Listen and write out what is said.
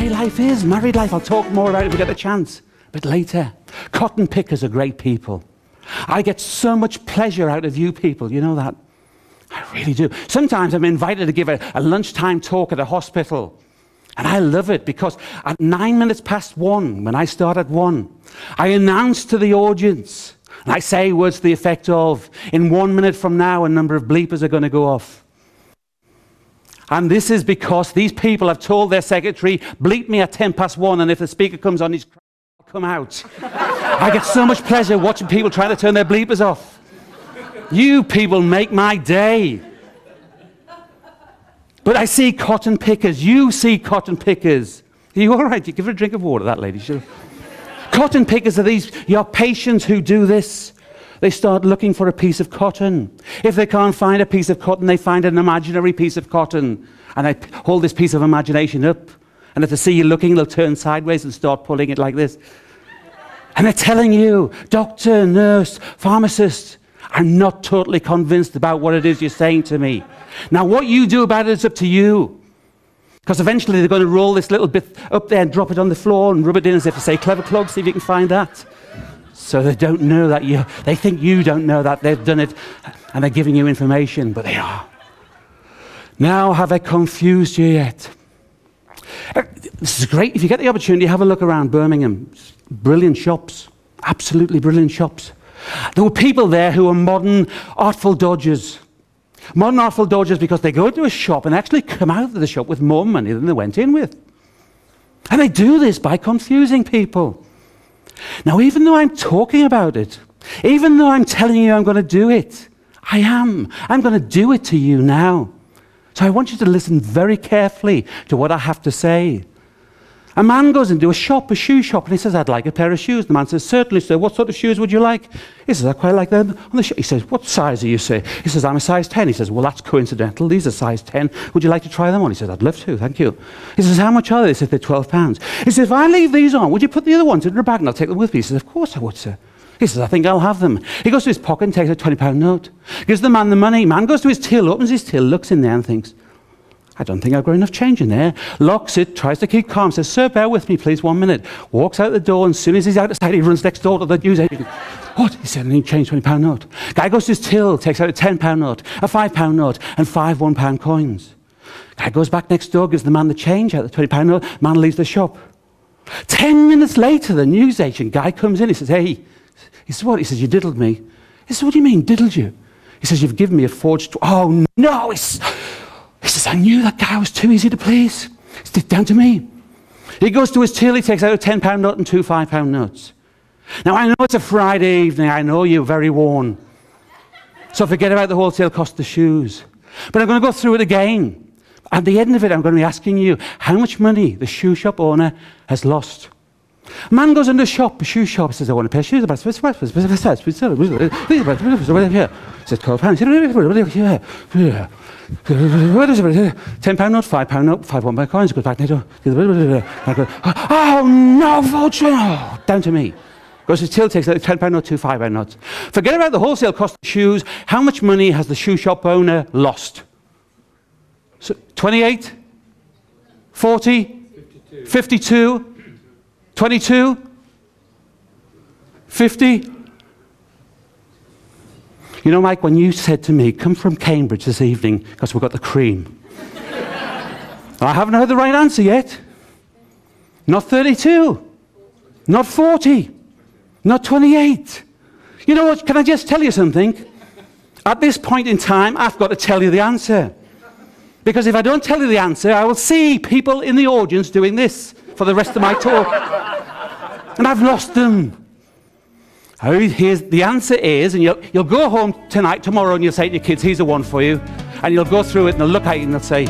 my life is. Married life, I'll talk more about it if we get the chance. But later, cotton pickers are great people. I get so much pleasure out of you people, you know that? I really do. Sometimes I'm invited to give a lunchtime talk at a hospital. And I love it because at 1:09, when I start at 1, I announce to the audience, and I say words to the effect of, in 1 minute from now, a number of bleepers are going to go off. And this is because these people have told their secretary, bleep me at 1:10, and if the speaker comes on, he's come out. I get so much pleasure watching people trying to turn their bleepers off. You people make my day. But I see cotton pickers. You see cotton pickers. Are you all right? You give her a drink of water, that lady. Sure. Cotton pickers are your patients who do this. They start looking for a piece of cotton. If they can't find a piece of cotton, they find an imaginary piece of cotton. And they hold this piece of imagination up. And if they see you looking, they'll turn sideways and start pulling it like this. And they're telling you, doctor, nurse, pharmacist, I'm not totally convinced about what it is you're saying to me. Now, what you do about it is up to you. Because eventually they're going to roll this little bit up there and drop it on the floor and rub it in as if to say, clever clog, see if you can find that. So they don't know that they think you don't know that. They've done it and they're giving you information, but they are. Now, have I confused you yet? This is great. If you get the opportunity, have a look around Birmingham. Brilliant shops. Absolutely brilliant shops. There were people there who were modern artful dodgers. Modern artful dodgers because they go into a shop and actually come out of the shop with more money than they went in with. And they do this by confusing people. Now, even though I'm talking about it, even though I'm telling you I'm going to do it, I'm going to do it to you now. So I want you to listen very carefully to what I have to say. A man goes into a shop, a shoe shop, and he says, I'd like a pair of shoes. The man says, certainly, sir. What sort of shoes would you like? He says, I quite like them on the shoe. He says, what size are you, sir? He says, I'm a size 10. He says, well, that's coincidental. These are size 10. Would you like to try them on? He says, I'd love to, thank you. He says, how much are they? He says, they're £12. He says, if I leave these on, would you put the other ones in your bag and I'll take them with me? He says, of course I would, sir. He says, I think I'll have them. He goes to his pocket and takes a £20 note. Gives the man the money. Man goes to his till, opens his till, looks in there and thinks, I don't think I've got enough change in there. Locks it, tries to keep calm, says, sir, bear with me, please, 1 minute. Walks out the door, and as soon as he's out of sight, he runs next door to the newsagent. What? He said, I need change, £20 note. Guy goes to his till, takes out a £10 note, a £5 note, and 5 £1 coins. Guy goes back next door, gives the man the change out, the £20 note. Man leaves the shop. 10 minutes later, the newsagent guy comes in. He says, hey. He says, what? He says, you diddled me. He says, what do you mean, diddled you? He says, you've given me a forged... Oh, no! He says, I knew that guy was too easy to please. It's down to me. He goes to his till, he takes out a £10 note and 2 £5 notes. Now, I know it's a Friday evening. I know you're very worn. So forget about the wholesale cost of the shoes. But I'm going to go through it again. At the end of it, I'm going to be asking you how much money the shoe shop owner has lost. A man goes into a shop, a shoe shop, says, I want a pair of shoes. He says, £12. He says, £10 note, £5 note, 5 £1 coins. Goes back next door. Oh no, fortune! Oh, down to me. Goes to his till, takes out a £10 note, 2 £5 notes. Forget about the wholesale cost of shoes. How much money has the shoe shop owner lost? So, 28? 40? 52? 22? 50? You know, Mike, when you said to me, come from Cambridge this evening because we've got the cream. I haven't heard the right answer yet. Not 32. Not 40. Not 28. You know what? Can I just tell you something? At this point in time, I've got to tell you the answer. Because if I don't tell you the answer, I will see people in the audience doing this for the rest of my talk. And I've lost them. The answer is, and you'll go home tonight, tomorrow, and you'll say to your kids, here's the one for you. And you'll go through it, and they'll look at you, and they'll say,